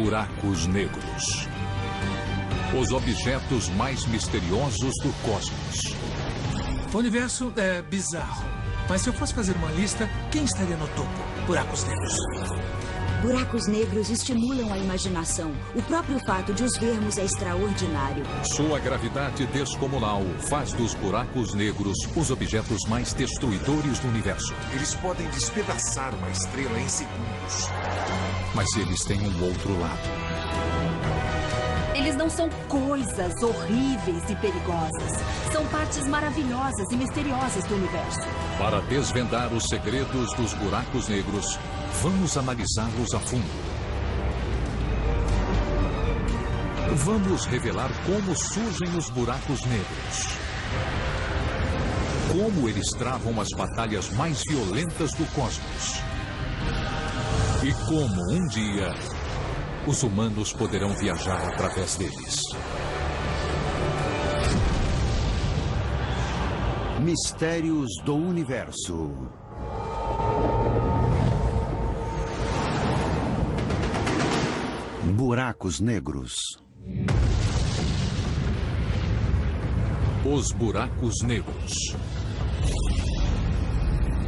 Buracos negros. Os objetos mais misteriosos do cosmos. O universo é bizarro. Mas se eu fosse fazer uma lista, quem estaria no topo? Buracos negros. Buracos negros estimulam a imaginação. O próprio fato de os vermos é extraordinário. Sua gravidade descomunal faz dos buracos negros os objetos mais destruidores do universo. Eles podem despedaçar uma estrela em segundos. Mas eles têm um outro lado. Eles não são coisas horríveis e perigosas. São partes maravilhosas e misteriosas do universo. Para desvendar os segredos dos buracos negros, vamos analisá-los a fundo. Vamos revelar como surgem os buracos negros. Como eles travam as batalhas mais violentas do cosmos. E como um dia os humanos poderão viajar através deles. Mistérios do Universo. Buracos negros. Os buracos negros.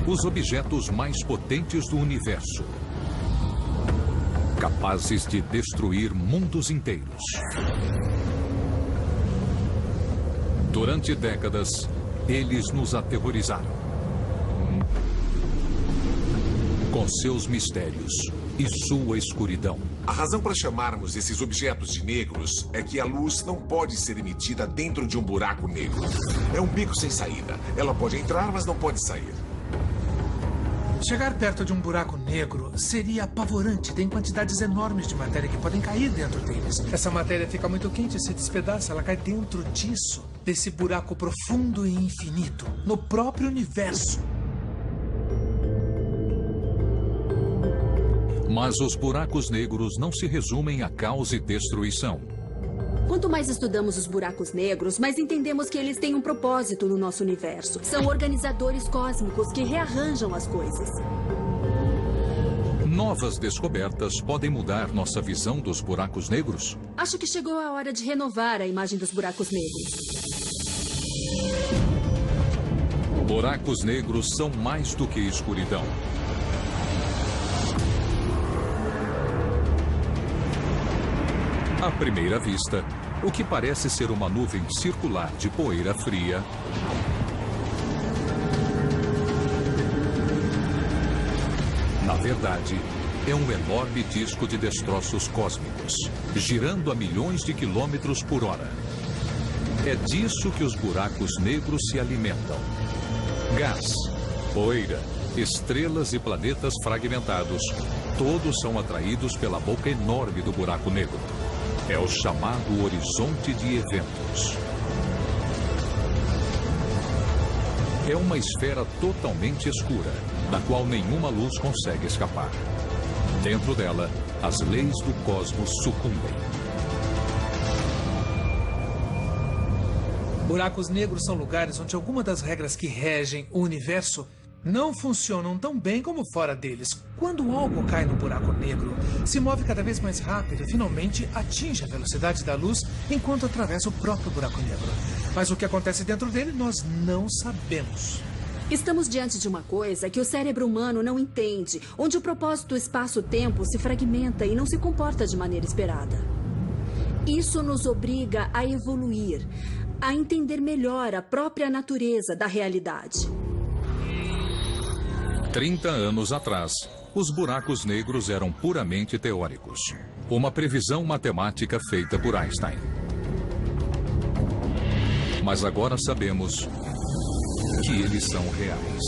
Os objetos mais potentes do universo. Capazes de destruir mundos inteiros. Durante décadas, eles nos aterrorizaram. Com seus mistérios e sua escuridão. A razão para chamarmos esses objetos de negros é que a luz não pode ser emitida dentro de um buraco negro. É um beco sem saída. Ela pode entrar, mas não pode sair. Chegar perto de um buraco negro seria apavorante. Tem quantidades enormes de matéria que podem cair dentro deles. Essa matéria fica muito quente e se despedaça. Ela cai dentro disso, desse buraco profundo e infinito, no próprio universo. Mas os buracos negros não se resumem a caos e destruição. Quanto mais estudamos os buracos negros, mais entendemos que eles têm um propósito no nosso universo. São organizadores cósmicos que rearranjam as coisas. Novas descobertas podem mudar nossa visão dos buracos negros? Acho que chegou a hora de renovar a imagem dos buracos negros. Buracos negros são mais do que escuridão. À primeira vista, o que parece ser uma nuvem circular de poeira fria na verdade, é um enorme disco de destroços cósmicos, girando a milhões de quilômetros por hora. É disso que os buracos negros se alimentam. Gás, poeira, estrelas e planetas fragmentados, todos são atraídos pela boca enorme do buraco negro. É o chamado horizonte de eventos. É uma esfera totalmente escura, da qual nenhuma luz consegue escapar. Dentro dela, as leis do cosmos sucumbem. Buracos negros são lugares onde alguma das regras que regem o universo não funcionam tão bem como fora deles. Quando algo cai no buraco negro, se move cada vez mais rápido e finalmente atinge a velocidade da luz enquanto atravessa o próprio buraco negro. Mas o que acontece dentro dele, nós não sabemos. Estamos diante de uma coisa que o cérebro humano não entende, onde o propósito espaço-tempo se fragmenta e não se comporta de maneira esperada. Isso nos obriga a evoluir, a entender melhor a própria natureza da realidade. 30 anos atrás, os buracos negros eram puramente teóricos. Uma previsão matemática feita por Einstein. Mas agora sabemos que eles são reais.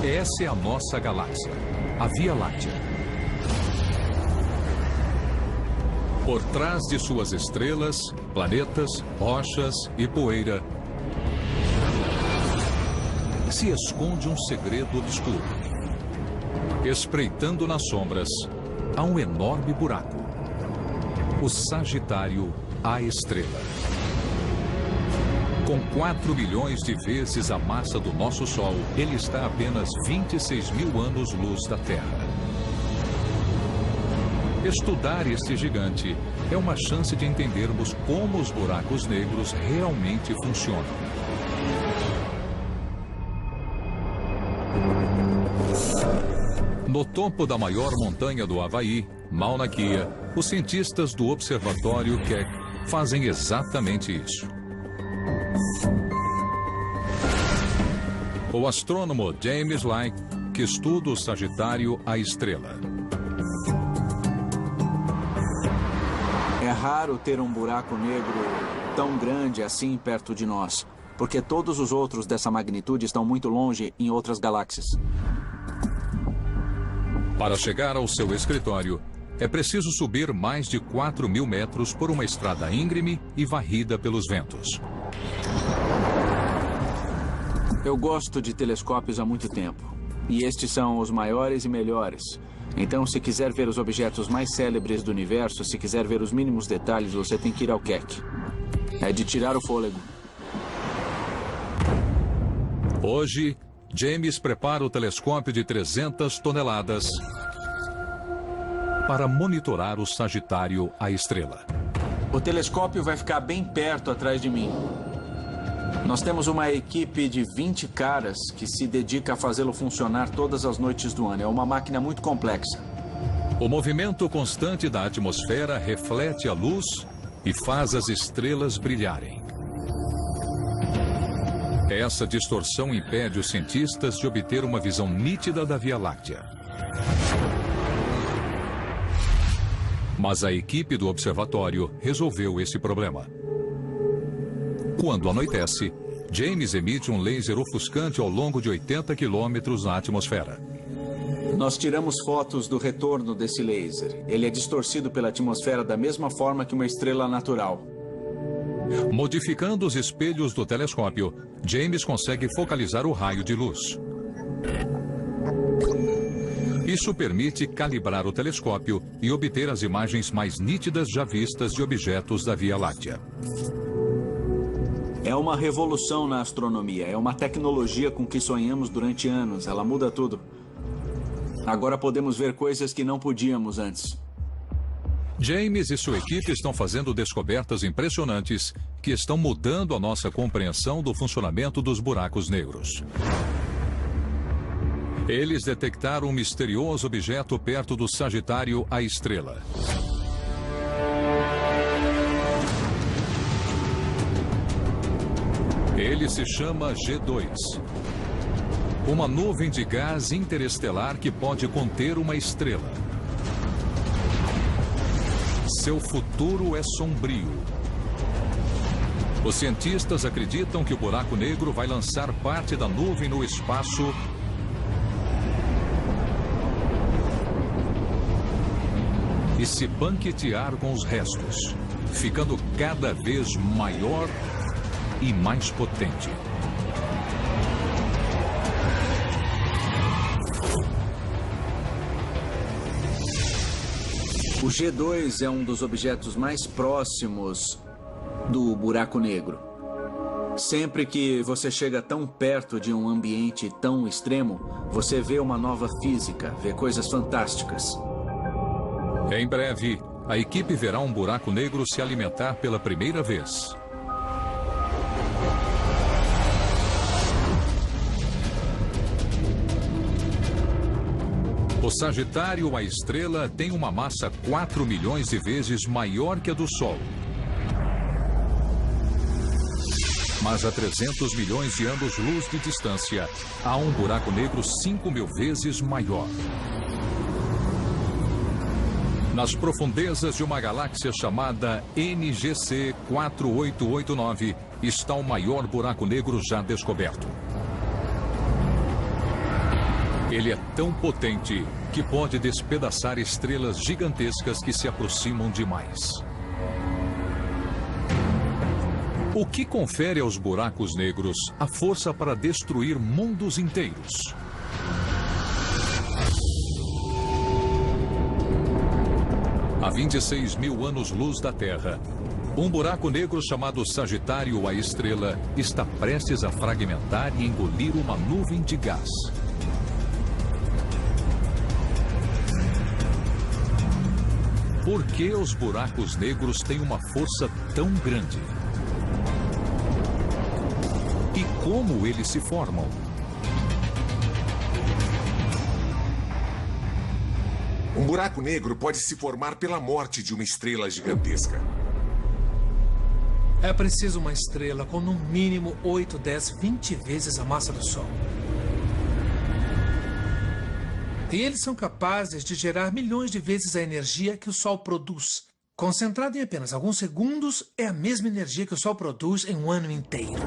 Essa é a nossa galáxia, a Via Láctea. Por trás de suas estrelas, planetas, rochas e poeira, se esconde um segredo obscuro. Espreitando nas sombras, há um enorme buraco. O Sagitário, a estrela. Com 4 milhões de vezes a massa do nosso Sol, ele está a apenas 26 mil anos-luz da Terra. Estudar este gigante é uma chance de entendermos como os buracos negros realmente funcionam. No topo da maior montanha do Havaí, Mauna Kea, os cientistas do Observatório Keck fazem exatamente isso. O astrônomo James Light, que estuda o Sagitário, a estrela. É raro ter um buraco negro tão grande assim perto de nós, porque todos os outros dessa magnitude estão muito longe em outras galáxias. Para chegar ao seu escritório, é preciso subir mais de 4.000 metros por uma estrada íngreme e varrida pelos ventos. Eu gosto de telescópios há muito tempo. E estes são os maiores e melhores. Então, se quiser ver os objetos mais célebres do universo, se quiser ver os mínimos detalhes, você tem que ir ao Keck. É de tirar o fôlego. Hoje, James prepara o telescópio de 300 toneladas para monitorar o Sagitário, a estrela. O telescópio vai ficar bem perto atrás de mim. Nós temos uma equipe de 20 caras que se dedica a fazê-lo funcionar todas as noites do ano. É uma máquina muito complexa. O movimento constante da atmosfera reflete a luz e faz as estrelas brilharem. Essa distorção impede os cientistas de obter uma visão nítida da Via Láctea. Mas a equipe do observatório resolveu esse problema. Quando anoitece, James emite um laser ofuscante ao longo de 80 quilômetros na atmosfera. Nós tiramos fotos do retorno desse laser. Ele é distorcido pela atmosfera da mesma forma que uma estrela natural. Modificando os espelhos do telescópio, James consegue focalizar o raio de luz. Isso permite calibrar o telescópio e obter as imagens mais nítidas já vistas de objetos da Via Láctea. É uma revolução na astronomia. É uma tecnologia com que sonhamos durante anos. Ela muda tudo. Agora podemos ver coisas que não podíamos antes. James e sua equipe estão fazendo descobertas impressionantes que estão mudando a nossa compreensão do funcionamento dos buracos negros. Eles detectaram um misterioso objeto perto do Sagitário, a estrela. Ele se chama G2. Uma nuvem de gás interestelar que pode conter uma estrela. Seu futuro é sombrio. Os cientistas acreditam que o buraco negro vai lançar parte da nuvem no espaço e se banquetear com os restos, ficando cada vez maior e mais potente. O G2 é um dos objetos mais próximos do buraco negro. Sempre que você chega tão perto de um ambiente tão extremo, você vê uma nova física, vê coisas fantásticas. Em breve, a equipe verá um buraco negro se alimentar pela primeira vez. O Sagitário, a estrela, tem uma massa 4 milhões de vezes maior que a do Sol. Mas a 300 milhões de anos-luz de distância, há um buraco negro 5.000 vezes maior. Nas profundezas de uma galáxia chamada NGC 4889, está o maior buraco negro já descoberto. Ele é tão potente que pode despedaçar estrelas gigantescas que se aproximam demais. O que confere aos buracos negros a força para destruir mundos inteiros? A 26.000 anos-luz da Terra, um buraco negro chamado Sagitário, a estrela, está prestes a fragmentar e engolir uma nuvem de gás. Por que os buracos negros têm uma força tão grande? E como eles se formam? Um buraco negro pode se formar pela morte de uma estrela gigantesca. É preciso uma estrela com no mínimo 8, 10, 20 vezes a massa do Sol. E eles são capazes de gerar milhões de vezes a energia que o Sol produz. Concentrado em apenas alguns segundos, é a mesma energia que o Sol produz em um ano inteiro.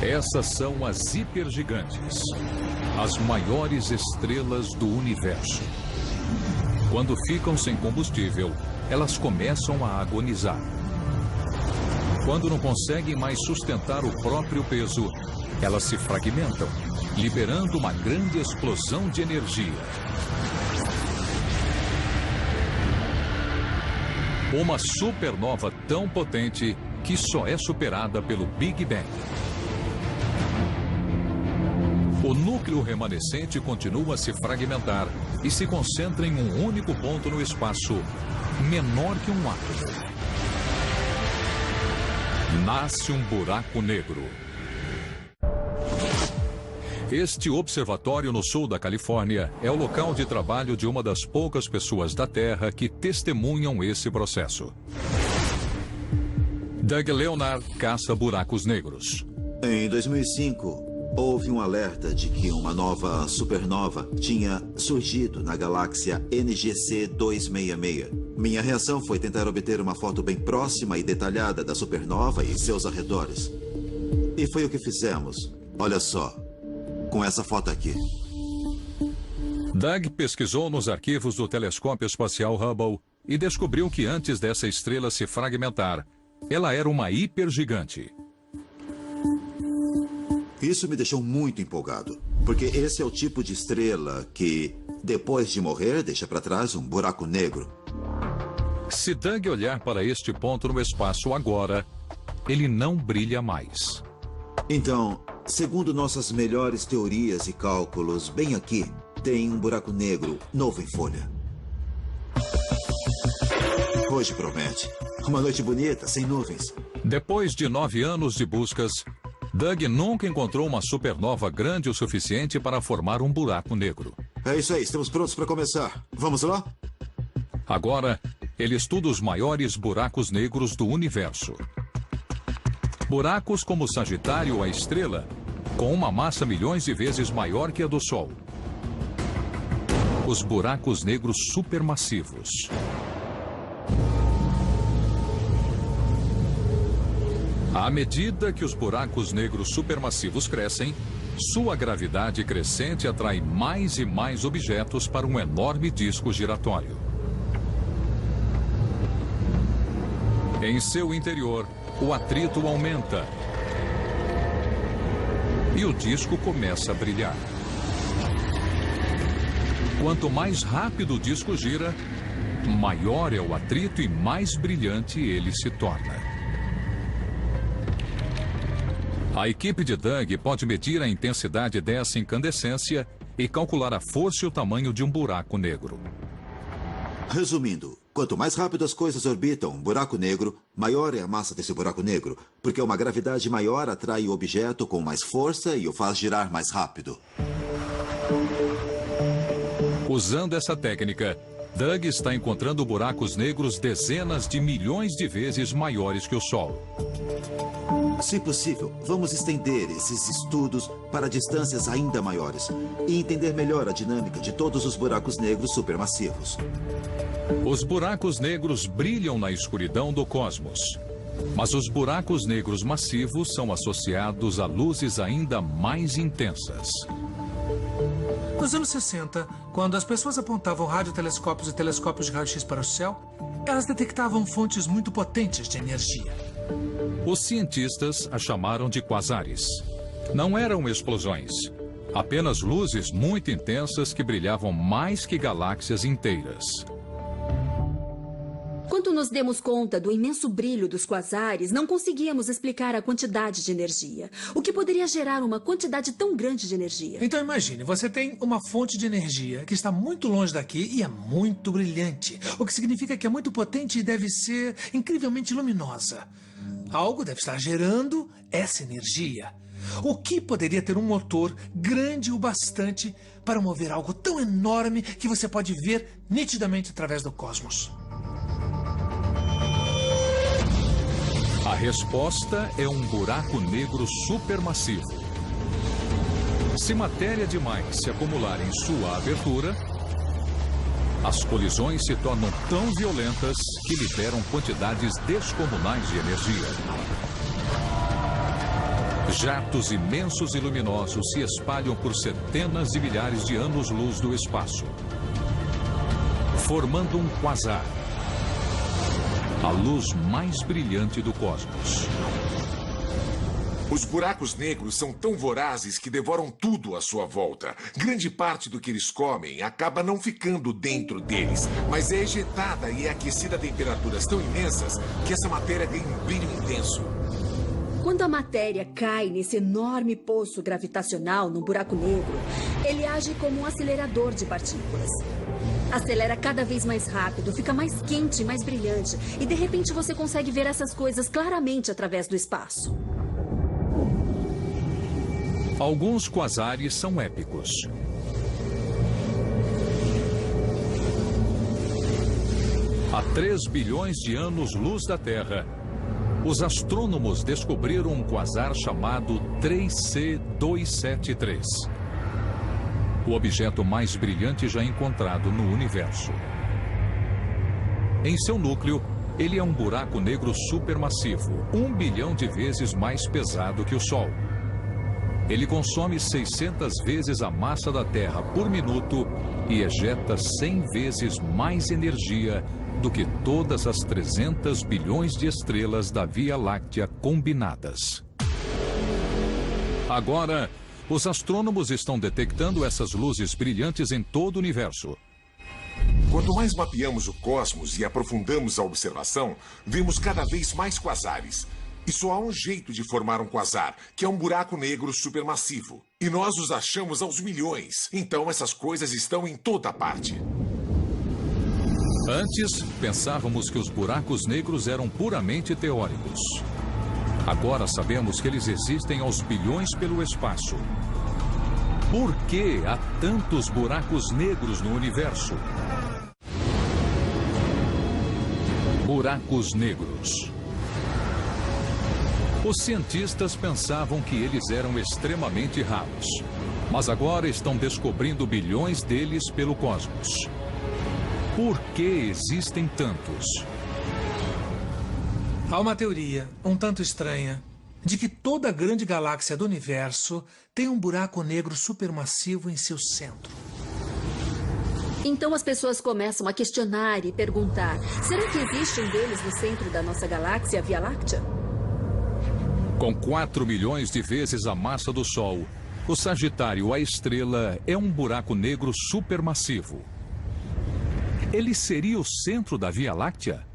Essas são as hipergigantes, as maiores estrelas do universo. Quando ficam sem combustível, elas começam a agonizar. Quando não conseguem mais sustentar o próprio peso, elas se fragmentam, liberando uma grande explosão de energia. Uma supernova tão potente que só é superada pelo Big Bang. O núcleo remanescente continua a se fragmentar e se concentra em um único ponto no espaço, menor que um átomo. Nasce um buraco negro. Este observatório no sul da Califórnia é o local de trabalho de uma das poucas pessoas da Terra que testemunham esse processo. Doug Leonard caça buracos negros. Em 2005, houve um alerta de que uma nova supernova tinha surgido na galáxia NGC 266. Minha reação foi tentar obter uma foto bem próxima e detalhada da supernova e seus arredores. E foi o que fizemos. Olha só, com essa foto aqui. Doug pesquisou nos arquivos do telescópio espacial Hubble e descobriu que antes dessa estrela se fragmentar, ela era uma hipergigante. Isso me deixou muito empolgado, porque esse é o tipo de estrela que, depois de morrer, deixa para trás um buraco negro. Se Doug olhar para este ponto no espaço agora, ele não brilha mais. Então, segundo nossas melhores teorias e cálculos, bem aqui tem um buraco negro novo em folha. Hoje promete. Uma noite bonita, sem nuvens. Depois de 9 anos de buscas, Doug nunca encontrou uma supernova grande o suficiente para formar um buraco negro. É isso aí, estamos prontos para começar. Vamos lá? Agora, ele estuda os maiores buracos negros do universo. Buracos como o Sagitário, a estrela, com uma massa milhões de vezes maior que a do Sol. Os buracos negros supermassivos. À medida que os buracos negros supermassivos crescem, sua gravidade crescente atrai mais e mais objetos para um enorme disco giratório. Em seu interior, o atrito aumenta e o disco começa a brilhar. Quanto mais rápido o disco gira, maior é o atrito e mais brilhante ele se torna. A equipe de Doug pode medir a intensidade dessa incandescência e calcular a força e o tamanho de um buraco negro. Resumindo, quanto mais rápido as coisas orbitam um buraco negro, maior é a massa desse buraco negro, porque uma gravidade maior atrai o objeto com mais força e o faz girar mais rápido. Usando essa técnica, Doug está encontrando buracos negros dezenas de milhões de vezes maiores que o Sol. Se possível, vamos estender esses estudos para distâncias ainda maiores e entender melhor a dinâmica de todos os buracos negros supermassivos. Os buracos negros brilham na escuridão do cosmos, mas os buracos negros massivos são associados a luzes ainda mais intensas. Nos anos 60, quando as pessoas apontavam radiotelescópios e telescópios de raio-x para o céu, elas detectavam fontes muito potentes de energia. Os cientistas a chamaram de quasares. Não eram explosões, apenas luzes muito intensas que brilhavam mais que galáxias inteiras. Enquanto nos demos conta do imenso brilho dos quasares, não conseguíamos explicar a quantidade de energia. O que poderia gerar uma quantidade tão grande de energia? Então imagine, você tem uma fonte de energia que está muito longe daqui e é muito brilhante. O que significa que é muito potente e deve ser incrivelmente luminosa. Algo deve estar gerando essa energia. O que poderia ter um motor grande o bastante para mover algo tão enorme que você pode ver nitidamente através do cosmos? A resposta é um buraco negro supermassivo. Se matéria demais se acumular em sua abertura, as colisões se tornam tão violentas que liberam quantidades descomunais de energia. Jatos imensos e luminosos se espalham por centenas de milhares de anos-luz do espaço, formando um quasar, a luz mais brilhante do cosmos. Os buracos negros são tão vorazes que devoram tudo à sua volta. Grande parte do que eles comem acaba não ficando dentro deles, mas é ejetada e é aquecida a temperaturas tão imensas que essa matéria ganha um brilho intenso. Quando a matéria cai nesse enorme poço gravitacional no buraco negro, ele age como um acelerador de partículas. Acelera cada vez mais rápido, fica mais quente e mais brilhante, e de repente você consegue ver essas coisas claramente através do espaço. Alguns quasares são épicos. Há 3 bilhões de anos-luz da Terra, os astrônomos descobriram um quasar chamado 3C273. O objeto mais brilhante já encontrado no universo. Em seu núcleo, ele é um buraco negro supermassivo, 1 bilhão de vezes mais pesado que o Sol. Ele consome 600 vezes a massa da Terra por minuto e ejeta 100 vezes mais energia do que todas as 300 bilhões de estrelas da Via Láctea combinadas. Agora, os astrônomos estão detectando essas luzes brilhantes em todo o universo. Quanto mais mapeamos o cosmos e aprofundamos a observação, vemos cada vez mais quasares. E só há um jeito de formar um quasar, que é um buraco negro supermassivo. E nós os achamos aos milhões. Então essas coisas estão em toda parte. Antes, pensávamos que os buracos negros eram puramente teóricos. Agora sabemos que eles existem aos bilhões pelo espaço. Por que há tantos buracos negros no universo? Buracos negros. Os cientistas pensavam que eles eram extremamente raros, mas agora estão descobrindo bilhões deles pelo cosmos. Por que existem tantos? Há uma teoria, um tanto estranha, de que toda a grande galáxia do universo tem um buraco negro supermassivo em seu centro. Então as pessoas começam a questionar e perguntar: será que existe um deles no centro da nossa galáxia, a Via Láctea? Com 4 milhões de vezes a massa do Sol, o Sagitário, a estrela, é um buraco negro supermassivo. Ele seria o centro da Via Láctea?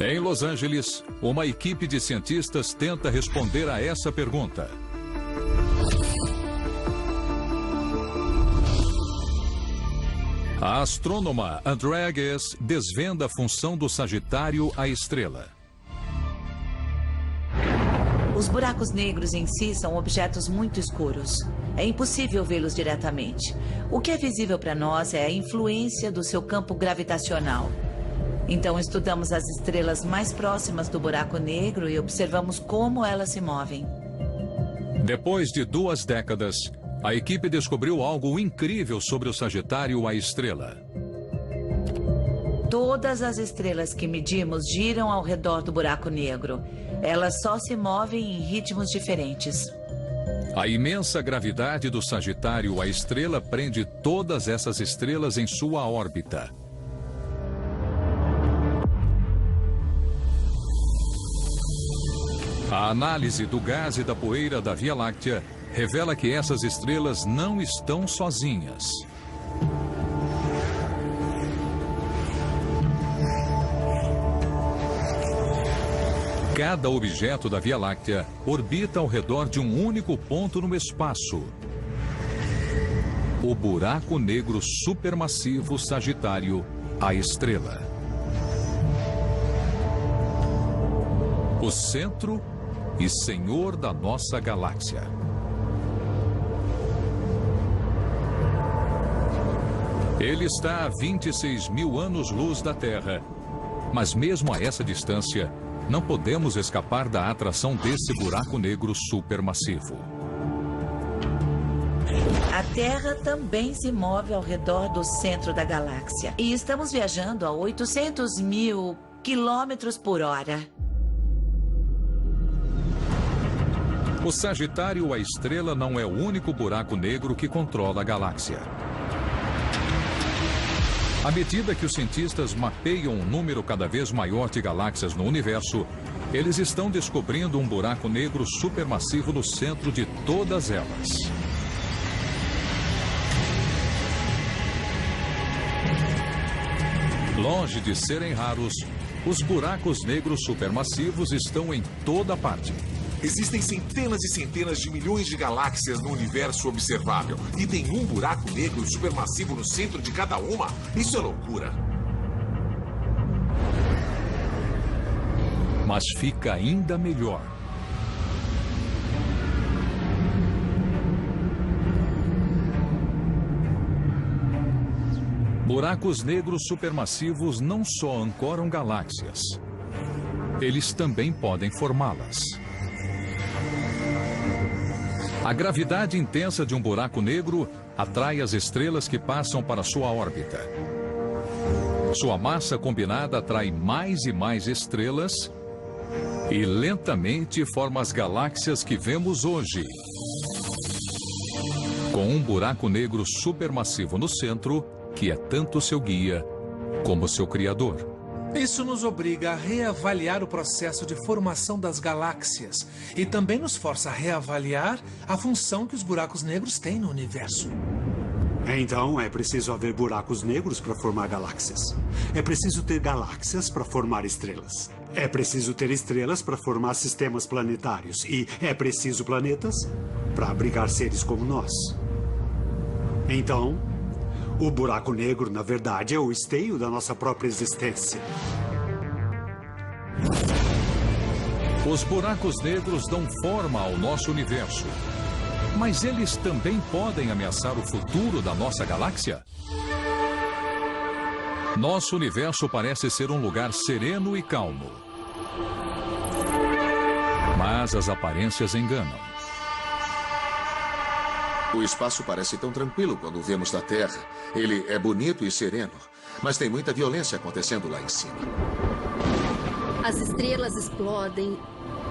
Em Los Angeles, uma equipe de cientistas tenta responder a essa pergunta. A astrônoma Andrea Ghez desvenda a função do Sagitário, a estrela. Os buracos negros em si são objetos muito escuros. É impossível vê-los diretamente. O que é visível para nós é a influência do seu campo gravitacional. Então estudamos as estrelas mais próximas do buraco negro e observamos como elas se movem. Depois de 2 décadas, a equipe descobriu algo incrível sobre o Sagitário, a estrela. Todas as estrelas que medimos giram ao redor do buraco negro. Elas só se movem em ritmos diferentes. A imensa gravidade do Sagitário, a estrela, prende todas essas estrelas em sua órbita. A análise do gás e da poeira da Via Láctea revela que essas estrelas não estão sozinhas. Cada objeto da Via Láctea orbita ao redor de um único ponto no espaço. O buraco negro supermassivo Sagitário, a estrela. O centro e senhor da nossa galáxia. Ele está a 26 mil anos-luz da Terra, mas mesmo a essa distância, não podemos escapar da atração desse buraco negro supermassivo. A Terra também se move ao redor do centro da galáxia. E estamos viajando a 800 mil quilômetros por hora. O Sagitário, a estrela, não é o único buraco negro que controla a galáxia. À medida que os cientistas mapeiam um número cada vez maior de galáxias no universo, eles estão descobrindo um buraco negro supermassivo no centro de todas elas. Longe de serem raros, os buracos negros supermassivos estão em toda parte. Existem centenas e centenas de milhões de galáxias no universo observável. E tem um buraco negro supermassivo no centro de cada uma? Isso é loucura. Mas fica ainda melhor. Buracos negros supermassivos não só ancoram galáxias, eles também podem formá-las. A gravidade intensa de um buraco negro atrai as estrelas que passam para sua órbita. Sua massa combinada atrai mais e mais estrelas e lentamente forma as galáxias que vemos hoje. Com um buraco negro supermassivo no centro, que é tanto seu guia como seu criador. Isso nos obriga a reavaliar o processo de formação das galáxias e também nos força a reavaliar a função que os buracos negros têm no universo. Então, é preciso haver buracos negros para formar galáxias. É preciso ter galáxias para formar estrelas. É preciso ter estrelas para formar sistemas planetários. E é preciso planetas para abrigar seres como nós. Então, o buraco negro, na verdade, é o esteio da nossa própria existência. Os buracos negros dão forma ao nosso universo. Mas eles também podem ameaçar o futuro da nossa galáxia? Nosso universo parece ser um lugar sereno e calmo. Mas as aparências enganam. O espaço parece tão tranquilo quando o vemos da Terra. Ele é bonito e sereno, mas tem muita violência acontecendo lá em cima. As estrelas explodem,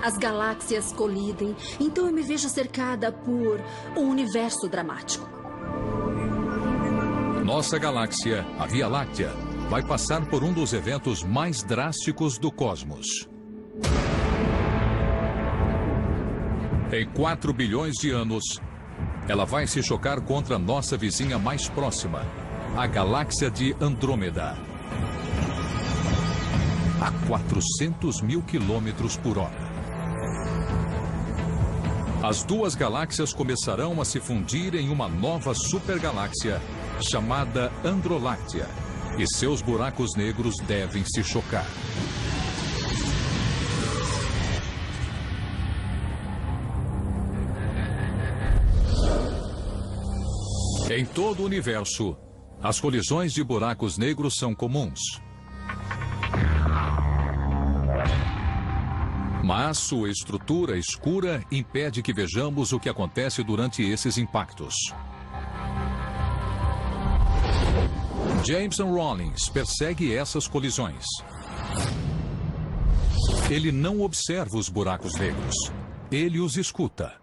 as galáxias colidem, então eu me vejo cercada por um universo dramático. Nossa galáxia, a Via Láctea, vai passar por um dos eventos mais drásticos do cosmos. Em 4 bilhões de anos, ela vai se chocar contra nossa vizinha mais próxima, a galáxia de Andrômeda. A 400 mil quilômetros por hora. As duas galáxias começarão a se fundir em uma nova supergaláxia chamada Androláctea. E seus buracos negros devem se chocar. Em todo o universo, as colisões de buracos negros são comuns. Mas sua estrutura escura impede que vejamos o que acontece durante esses impactos. Jameson Rollins persegue essas colisões. Ele não observa os buracos negros. Ele os escuta.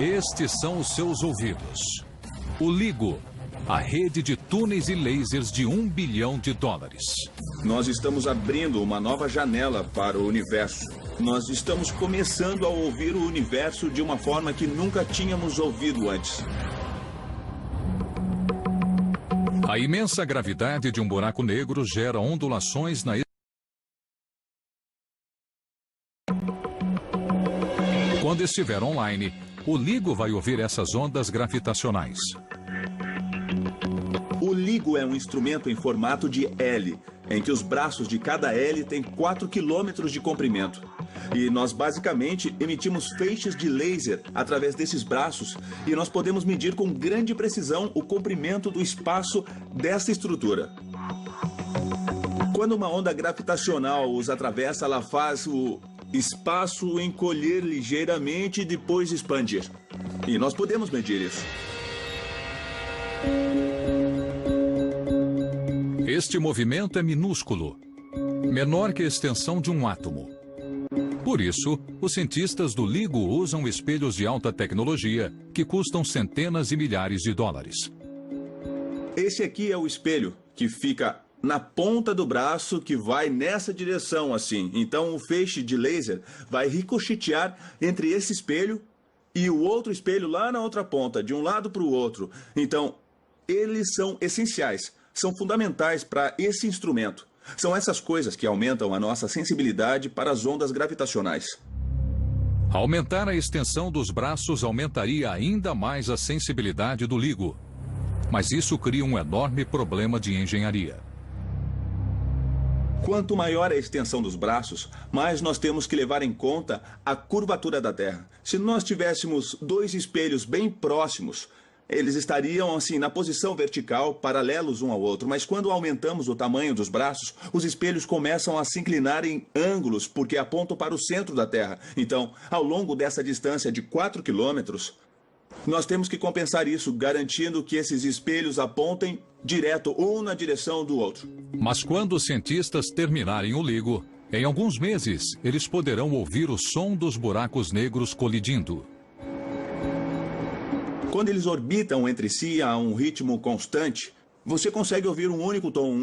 Estes são os seus ouvidos. O LIGO, a rede de túneis e lasers de $1 bilhão. Nós estamos abrindo uma nova janela para o universo. Nós estamos começando a ouvir o universo de uma forma que nunca tínhamos ouvido antes. A imensa gravidade de um buraco negro gera ondulações na... Quando estiver online, o LIGO vai ouvir essas ondas gravitacionais. O LIGO é um instrumento em formato de L, em que os braços de cada L têm 4 quilômetros de comprimento. E nós basicamente emitimos feixes de laser através desses braços e nós podemos medir com grande precisão o comprimento do espaço dessa estrutura. Quando uma onda gravitacional os atravessa, ela faz o espaço encolher ligeiramente e depois expandir. E nós podemos medir isso. Este movimento é minúsculo, menor que a extensão de um átomo. Por isso, os cientistas do LIGO usam espelhos de alta tecnologia que custam centenas de milhares de dólares. Esse aqui é o espelho que fica na ponta do braço que vai nessa direção assim. Então o feixe de laser vai ricochetear entre esse espelho e o outro espelho lá na outra ponta, de um lado para o outro. Então, eles são essenciais, são fundamentais para esse instrumento. São essas coisas que aumentam a nossa sensibilidade para as ondas gravitacionais. Aumentar a extensão dos braços aumentaria ainda mais a sensibilidade do LIGO. Mas isso cria um enorme problema de engenharia. Quanto maior a extensão dos braços, mais nós temos que levar em conta a curvatura da Terra. Se nós tivéssemos dois espelhos bem próximos, eles estariam assim na posição vertical, paralelos um ao outro. Mas quando aumentamos o tamanho dos braços, os espelhos começam a se inclinar em ângulos, porque apontam para o centro da Terra. Então, ao longo dessa distância de 4 quilômetros, nós temos que compensar isso, garantindo que esses espelhos apontem direto um na direção do outro. Mas quando os cientistas terminarem o LIGO, em alguns meses, eles poderão ouvir o som dos buracos negros colidindo. Quando eles orbitam entre si a um ritmo constante, você consegue ouvir um único tom.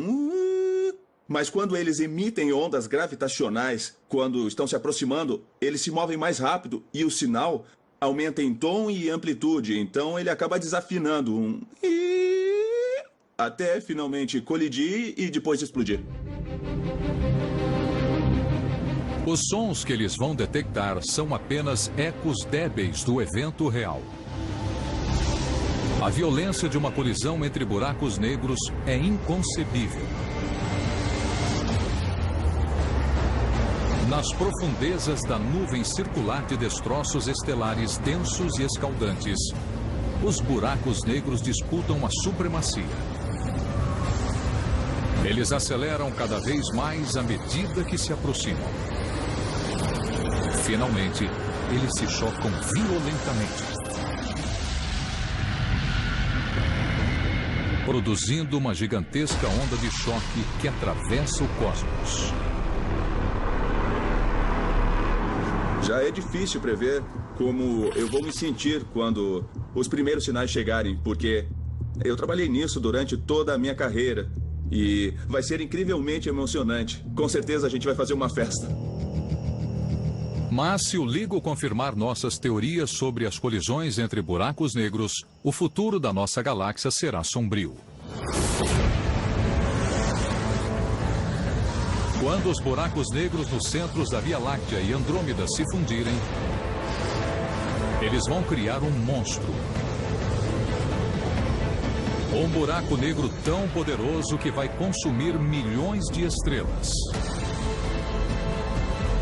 Mas quando eles emitem ondas gravitacionais, quando estão se aproximando, eles se movem mais rápido e o sinal aumenta em tom e amplitude. Então ele acaba desafinando até finalmente colidir e depois explodir. Os sons que eles vão detectar são apenas ecos débeis do evento real. A violência de uma colisão entre buracos negros é inconcebível. Nas profundezas da nuvem circular de destroços estelares densos e escaldantes, os buracos negros disputam a supremacia. Eles aceleram cada vez mais à medida que se aproximam. Finalmente, eles se chocam violentamente, produzindo uma gigantesca onda de choque que atravessa o cosmos. Já é difícil prever como eu vou me sentir quando os primeiros sinais chegarem, porque eu trabalhei nisso durante toda a minha carreira e vai ser incrivelmente emocionante. Com certeza a gente vai fazer uma festa. Mas se o LIGO confirmar nossas teorias sobre as colisões entre buracos negros, o futuro da nossa galáxia será sombrio. Quando os buracos negros nos centros da Via Láctea e Andrômeda se fundirem, eles vão criar um monstro. Um buraco negro tão poderoso que vai consumir milhões de estrelas.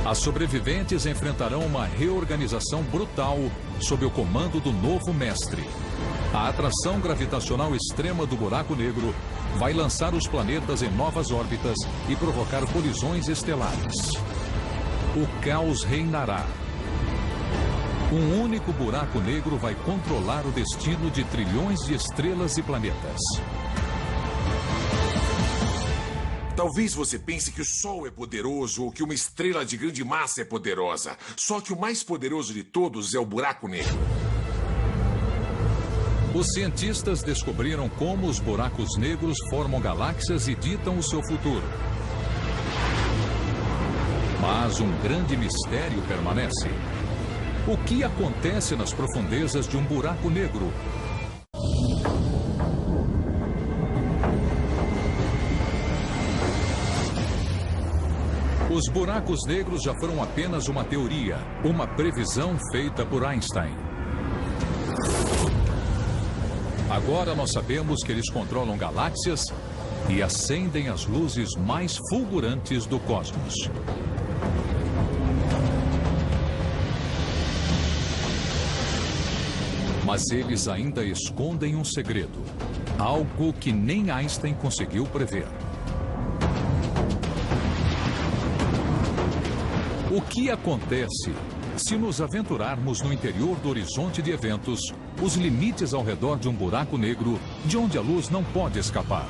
As sobreviventes enfrentarão uma reorganização brutal sob o comando do novo mestre. A atração gravitacional extrema do buraco negro vai lançar os planetas em novas órbitas e provocar colisões estelares. O caos reinará. Um único buraco negro vai controlar o destino de trilhões de estrelas e planetas. Talvez você pense que o Sol é poderoso ou que uma estrela de grande massa é poderosa. Só que o mais poderoso de todos é o buraco negro. Os cientistas descobriram como os buracos negros formam galáxias e ditam o seu futuro. Mas um grande mistério permanece. O que acontece nas profundezas de um buraco negro? Os buracos negros já foram apenas uma teoria, uma previsão feita por Einstein. Agora nós sabemos que eles controlam galáxias e acendem as luzes mais fulgurantes do cosmos. Mas eles ainda escondem um segredo, algo que nem Einstein conseguiu prever. O que acontece se nos aventurarmos no interior do horizonte de eventos, os limites ao redor de um buraco negro, de onde a luz não pode escapar?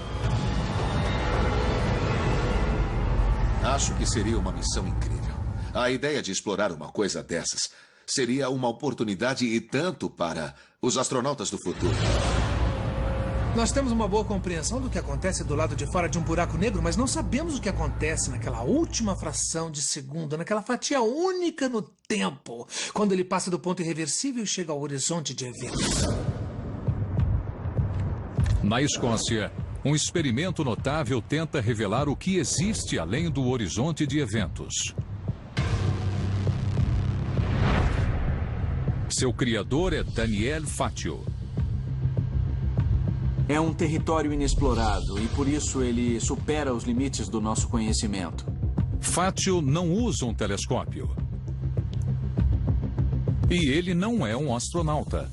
Acho que seria uma missão incrível. A ideia de explorar uma coisa dessas seria uma oportunidade e tanto para os astronautas do futuro. Nós temos uma boa compreensão do que acontece do lado de fora de um buraco negro, mas não sabemos o que acontece naquela última fração de segundo, naquela fatia única no tempo, quando ele passa do ponto irreversível e chega ao horizonte de eventos. Na Escócia, um experimento notável tenta revelar o que existe além do horizonte de eventos. Seu criador é Daniel Fatio. É um território inexplorado e por isso ele supera os limites do nosso conhecimento. Fatio não usa um telescópio. E ele não é um astronauta.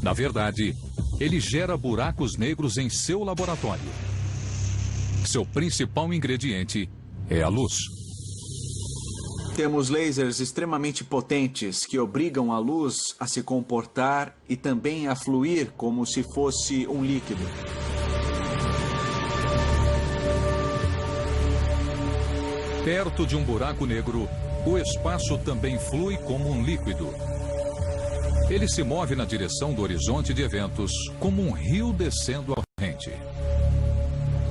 Na verdade, ele gera buracos negros em seu laboratório. Seu principal ingrediente é a luz. Temos lasers extremamente potentes que obrigam a luz a se comportar e também a fluir como se fosse um líquido. Perto de um buraco negro, o espaço também flui como um líquido. Ele se move na direção do horizonte de eventos, como um rio descendo a corrente.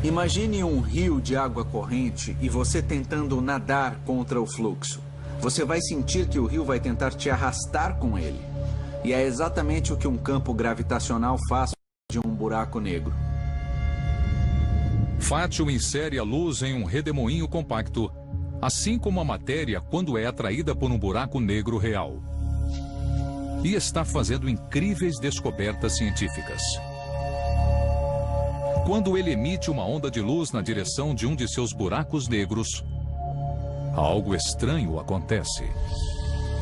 Imagine um rio de água corrente e você tentando nadar contra o fluxo. Você vai sentir que o rio vai tentar te arrastar com ele. E é exatamente o que um campo gravitacional faz de um buraco negro. Fatio insere a luz em um redemoinho compacto, assim como a matéria quando é atraída por um buraco negro real. E está fazendo incríveis descobertas científicas. Quando ele emite uma onda de luz na direção de um de seus buracos negros, algo estranho acontece.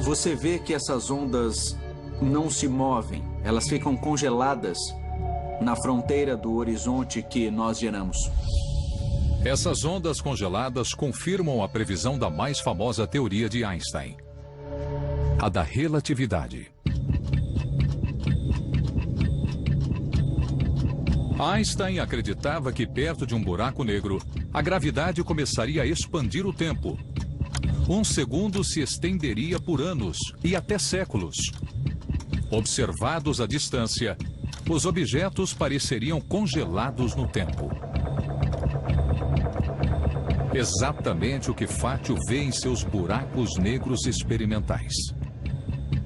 Você vê que essas ondas não se movem, elas ficam congeladas na fronteira do horizonte que nós geramos. Essas ondas congeladas confirmam a previsão da mais famosa teoria de Einstein, a da relatividade. Einstein acreditava que perto de um buraco negro, a gravidade começaria a expandir o tempo. Um segundo se estenderia por anos e até séculos. Observados à distância, os objetos pareceriam congelados no tempo. Exatamente o que Fatio vê em seus buracos negros experimentais.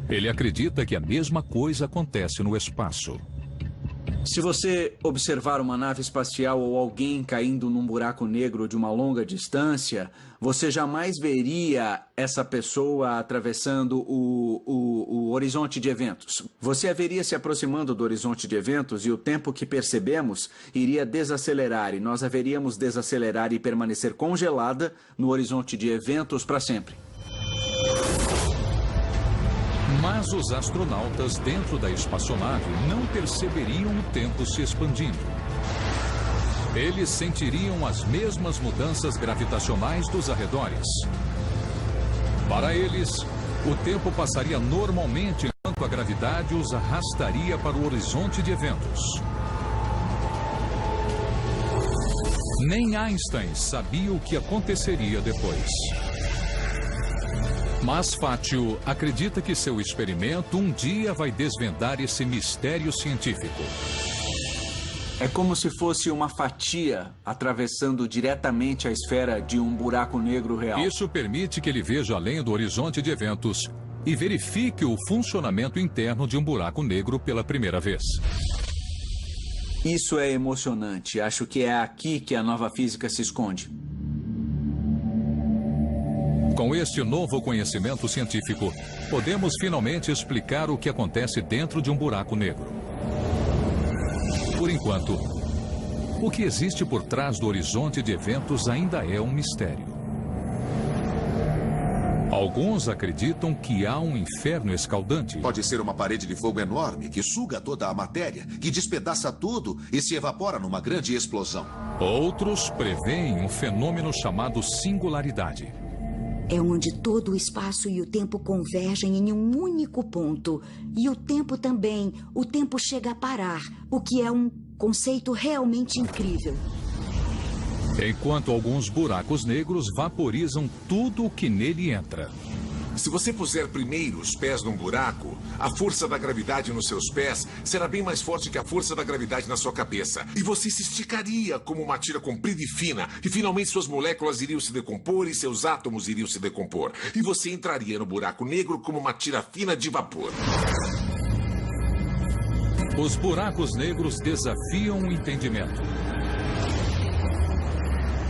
Ele acredita que a mesma coisa acontece no espaço. Se você observar uma nave espacial ou alguém caindo num buraco negro de uma longa distância, você jamais veria essa pessoa atravessando o horizonte de eventos. Você a veria se aproximando do horizonte de eventos e o tempo que percebemos iria desacelerar e nós a veríamos desacelerar e permanecer congelada no horizonte de eventos para sempre. Mas os astronautas dentro da espaçonave não perceberiam o tempo se expandindo. Eles sentiriam as mesmas mudanças gravitacionais dos arredores. Para eles, o tempo passaria normalmente enquanto a gravidade os arrastaria para o horizonte de eventos. Nem Einstein sabia o que aconteceria depois. Mas Fatio acredita que seu experimento um dia vai desvendar esse mistério científico. É como se fosse uma fatia atravessando diretamente a esfera de um buraco negro real. Isso permite que ele veja além do horizonte de eventos e verifique o funcionamento interno de um buraco negro pela primeira vez. Isso é emocionante. Acho que é aqui que a nova física se esconde. Com este novo conhecimento científico, podemos finalmente explicar o que acontece dentro de um buraco negro. Por enquanto, o que existe por trás do horizonte de eventos ainda é um mistério. Alguns acreditam que há um inferno escaldante. Pode ser uma parede de fogo enorme que suga toda a matéria, que despedaça tudo e se evapora numa grande explosão. Outros preveem um fenômeno chamado singularidade. É onde todo o espaço e o tempo convergem em um único ponto. E o tempo também. O tempo chega a parar, o que é um conceito realmente incrível. Enquanto alguns buracos negros vaporizam tudo o que nele entra. Se você puser primeiro os pés num buraco, a força da gravidade nos seus pés será bem mais forte que a força da gravidade na sua cabeça. E você se esticaria como uma tira comprida e fina. E finalmente suas moléculas iriam se decompor e seus átomos iriam se decompor. E você entraria no buraco negro como uma tira fina de vapor. Os buracos negros desafiam o entendimento.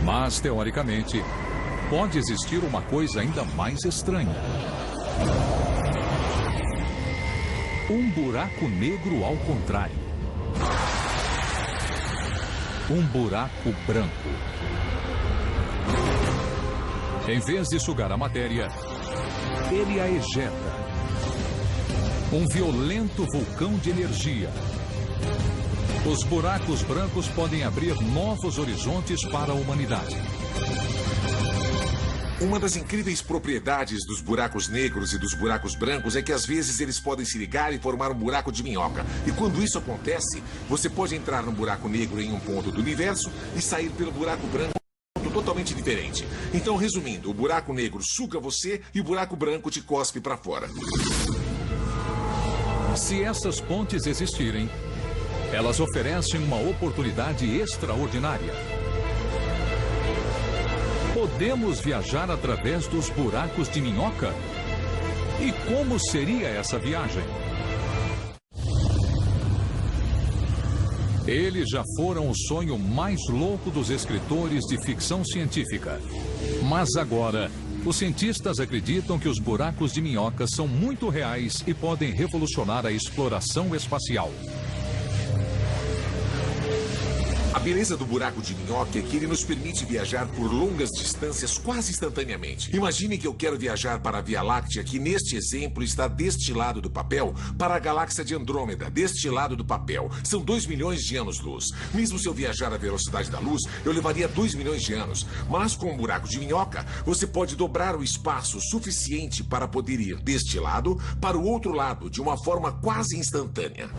Mas, teoricamente, pode existir uma coisa ainda mais estranha. Um buraco negro ao contrário. Um buraco branco. Em vez de sugar a matéria, ele a ejeta. Um violento vulcão de energia. Os buracos brancos podem abrir novos horizontes para a humanidade. Uma das incríveis propriedades dos buracos negros e dos buracos brancos é que às vezes eles podem se ligar e formar um buraco de minhoca. E quando isso acontece, você pode entrar num buraco negro em um ponto do universo e sair pelo buraco branco em um ponto totalmente diferente. Então, resumindo, o buraco negro suga você e o buraco branco te cospe para fora. Se essas pontes existirem, elas oferecem uma oportunidade extraordinária. Podemos viajar através dos buracos de minhoca? E como seria essa viagem? Eles já foram o sonho mais louco dos escritores de ficção científica. Mas agora, os cientistas acreditam que os buracos de minhoca são muito reais e podem revolucionar a exploração espacial. A beleza do buraco de minhoca é que ele nos permite viajar por longas distâncias quase instantaneamente. Imagine que eu quero viajar para a Via Láctea, que neste exemplo está deste lado do papel, para a galáxia de Andrômeda, deste lado do papel. São 2 milhões de anos-luz. Mesmo se eu viajar à velocidade da luz, eu levaria 2 milhões de anos. Mas com um buraco de minhoca, você pode dobrar o espaço suficiente para poder ir deste lado para o outro lado de uma forma quase instantânea.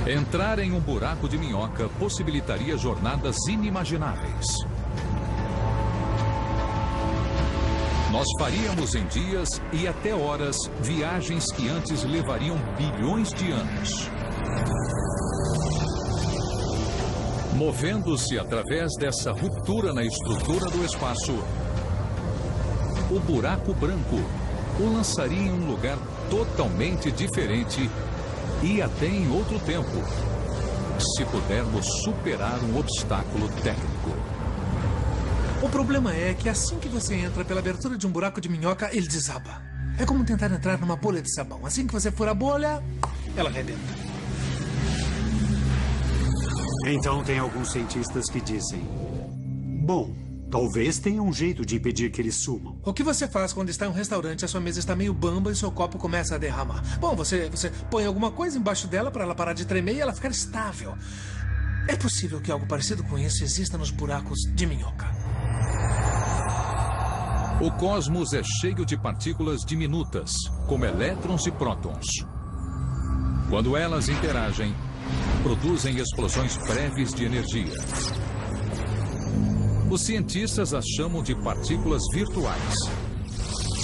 Entrar em um buraco de minhoca possibilitaria jornadas inimagináveis. Nós faríamos em dias e até horas viagens que antes levariam bilhões de anos. Movendo-se através dessa ruptura na estrutura do espaço, o buraco branco o lançaria em um lugar totalmente diferente e até em outro tempo, se pudermos superar um obstáculo técnico. O problema é que assim que você entra pela abertura de um buraco de minhoca, ele desaba. É como tentar entrar numa bolha de sabão. Assim que você for a bolha, ela arrebenta. Então tem alguns cientistas que dizem: bom, talvez tenha um jeito de impedir que eles sumam. O que você faz quando está em um restaurante, a sua mesa está meio bamba e seu copo começa a derramar? Bom, você põe alguma coisa embaixo dela para ela parar de tremer e ela ficar estável. É possível que algo parecido com isso exista nos buracos de minhoca. O cosmos é cheio de partículas diminutas, como elétrons e prótons. Quando elas interagem, produzem explosões breves de energia. Os cientistas as chamam de partículas virtuais.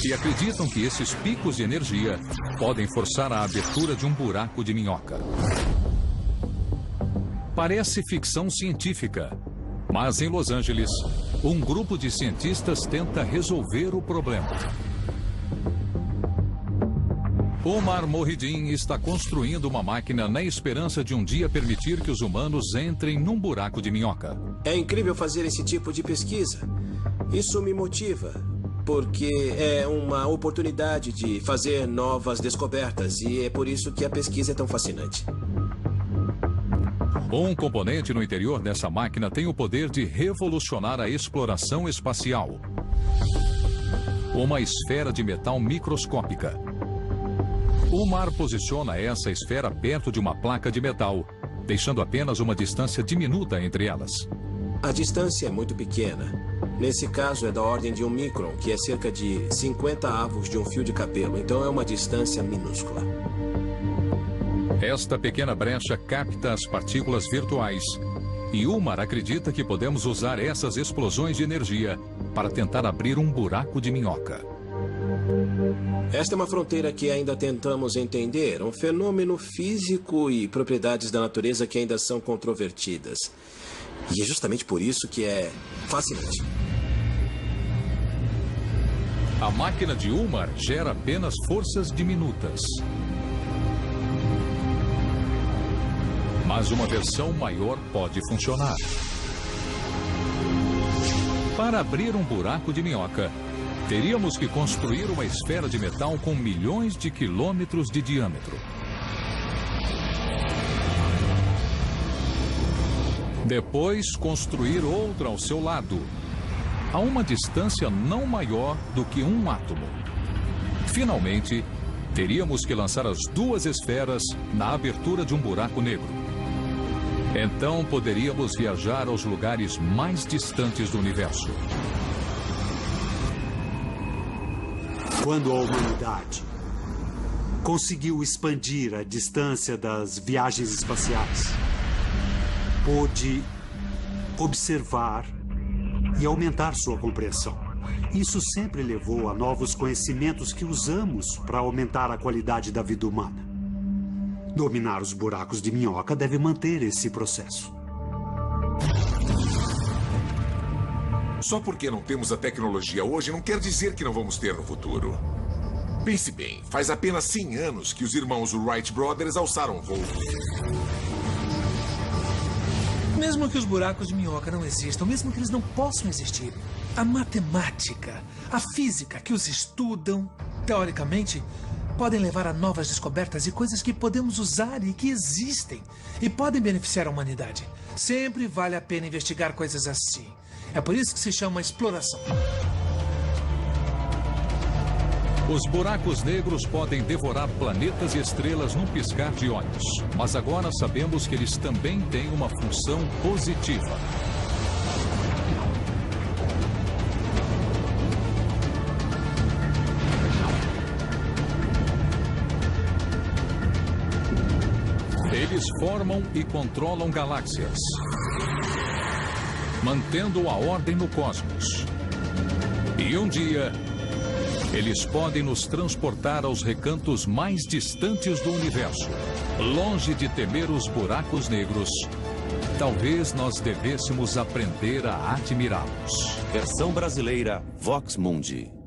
E acreditam que esses picos de energia podem forçar a abertura de um buraco de minhoca. Parece ficção científica, mas em Los Angeles, um grupo de cientistas tenta resolver o problema. Omar Mohideen está construindo uma máquina na esperança de um dia permitir que os humanos entrem num buraco de minhoca. É incrível fazer esse tipo de pesquisa. Isso me motiva, porque é uma oportunidade de fazer novas descobertas e é por isso que a pesquisa é tão fascinante. Um componente no interior dessa máquina tem o poder de revolucionar a exploração espacial. Uma esfera de metal microscópica. Omar posiciona essa esfera perto de uma placa de metal, deixando apenas uma distância diminuta entre elas. A distância é muito pequena. Nesse caso é da ordem de 1 micron, que é cerca de 50 avos de um fio de cabelo, então é uma distância minúscula. Esta pequena brecha capta as partículas virtuais. E Omar acredita que podemos usar essas explosões de energia para tentar abrir um buraco de minhoca. Esta é uma fronteira que ainda tentamos entender, um fenômeno físico e propriedades da natureza que ainda são controvertidas. E é justamente por isso que é fascinante. A máquina de Omar gera apenas forças diminutas. Mas uma versão maior pode funcionar. Para abrir um buraco de minhoca, teríamos que construir uma esfera de metal com milhões de quilômetros de diâmetro. Depois, construir outra ao seu lado, a uma distância não maior do que um átomo. Finalmente, teríamos que lançar as duas esferas na abertura de um buraco negro. Então, poderíamos viajar aos lugares mais distantes do universo. Quando a humanidade conseguiu expandir a distância das viagens espaciais, pôde observar e aumentar sua compreensão. Isso sempre levou a novos conhecimentos que usamos para aumentar a qualidade da vida humana. Dominar os buracos de minhoca deve manter esse processo. Só porque não temos a tecnologia hoje não quer dizer que não vamos ter no futuro. Pense bem, faz apenas 100 anos que os irmãos Wright Brothers alçaram voo. Mesmo que os buracos de minhoca não existam, mesmo que eles não possam existir, a matemática, a física que os estudam, teoricamente, podem levar a novas descobertas e coisas que podemos usar e que existem e podem beneficiar a humanidade. Sempre vale a pena investigar coisas assim. É por isso que se chama exploração. Os buracos negros podem devorar planetas e estrelas num piscar de olhos. Mas agora sabemos que eles também têm uma função positiva. Eles formam e controlam galáxias, mantendo a ordem no cosmos. E um dia, eles podem nos transportar aos recantos mais distantes do universo. Longe de temer os buracos negros, talvez nós devêssemos aprender a admirá-los. Versão brasileira Vox Mundi.